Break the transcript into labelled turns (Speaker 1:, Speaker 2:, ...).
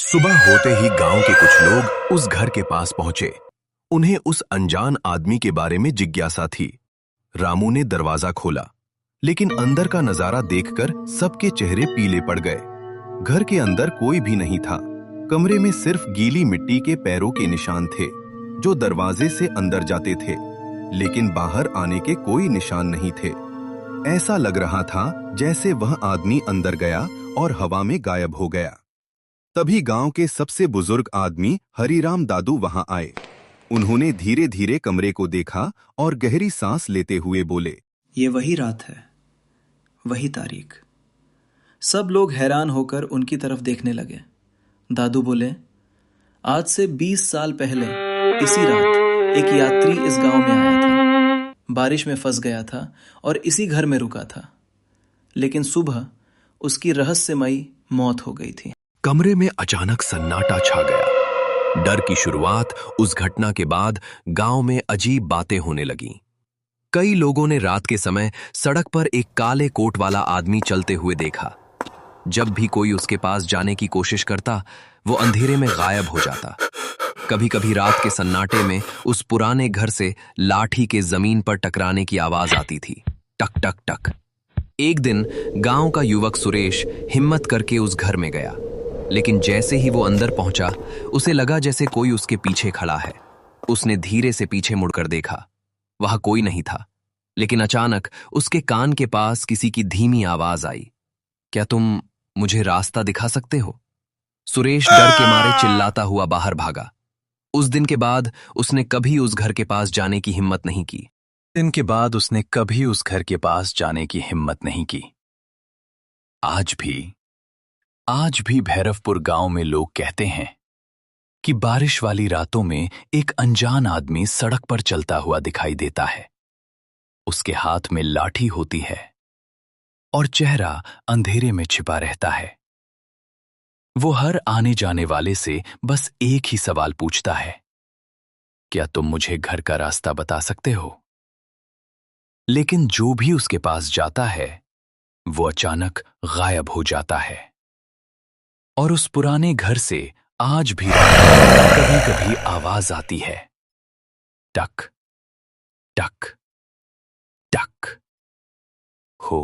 Speaker 1: सुबह होते ही गांव के कुछ लोग उस घर के पास पहुंचे। उन्हें उस अनजान आदमी के बारे में जिज्ञासा थी। रामू ने दरवाजा खोला, लेकिन अंदर का नजारा देखकर सबके चेहरे पीले पड़ गए। घर के अंदर कोई भी नहीं था। कमरे में सिर्फ गीली मिट्टी के पैरों के निशान थे, जो दरवाजे से अंदर जाते थे, लेकिन बाहर आने के कोई निशान नहीं थे। ऐसा लग रहा था जैसे वह आदमी अंदर गया और हवा में गायब हो गया। तभी गांव के सबसे बुजुर्ग आदमी हरिराम दादू वहां आए। उन्होंने धीरे धीरे कमरे को देखा और गहरी सांस लेते हुए बोले,
Speaker 2: ये वही रात है, वही तारीख। सब लोग हैरान होकर उनकी तरफ देखने लगे। दादू बोले, आज से 20 साल पहले इसी रात एक यात्री इस गांव में आया था। बारिश में फंस गया था और इसी घर में रुका था, लेकिन सुबह उसकी रहस्यमयी मौत हो गई थी।
Speaker 1: कमरे में अचानक सन्नाटा छा गया। डर की शुरुआत उस घटना के बाद गांव में अजीब बातें होने लगीं। कई लोगों ने रात के समय सड़क पर एक काले कोट वाला आदमी चलते हुए देखा। जब भी कोई उसके पास जाने की कोशिश करता, वो अंधेरे में गायब हो जाता। कभी कभी रात के सन्नाटे में उस पुराने घर से लाठी के जमीन पर टकराने की आवाज आती थी, टक टक टक। एक दिन गांव का युवक सुरेश हिम्मत करके उस घर में गया, लेकिन जैसे ही वो अंदर पहुंचा, उसे लगा जैसे कोई उसके पीछे खड़ा है। उसने धीरे से पीछे मुड़कर देखा। वहां कोई नहीं था, लेकिन अचानक उसके कान के पास किसी की धीमी आवाज आई, क्या तुम मुझे रास्ता दिखा सकते हो? सुरेश डर के मारे चिल्लाता हुआ बाहर भागा। उस दिन के बाद उसने कभी उस घर के पास जाने की हिम्मत नहीं की।
Speaker 3: आज भी भैरवपुर गांव में लोग कहते हैं कि बारिश वाली रातों में एक अनजान आदमी सड़क पर चलता हुआ दिखाई देता है। उसके हाथ में लाठी होती है और चेहरा अंधेरे में छिपा रहता है। वो हर आने जाने वाले से बस एक ही सवाल पूछता है, क्या तुम मुझे घर का रास्ता बता सकते हो? लेकिन जो भी उसके पास जाता है, वो अचानक गायब हो जाता है। और उस पुराने घर से आज भी कभी कभी आवाज आती है, टक टक टक। हो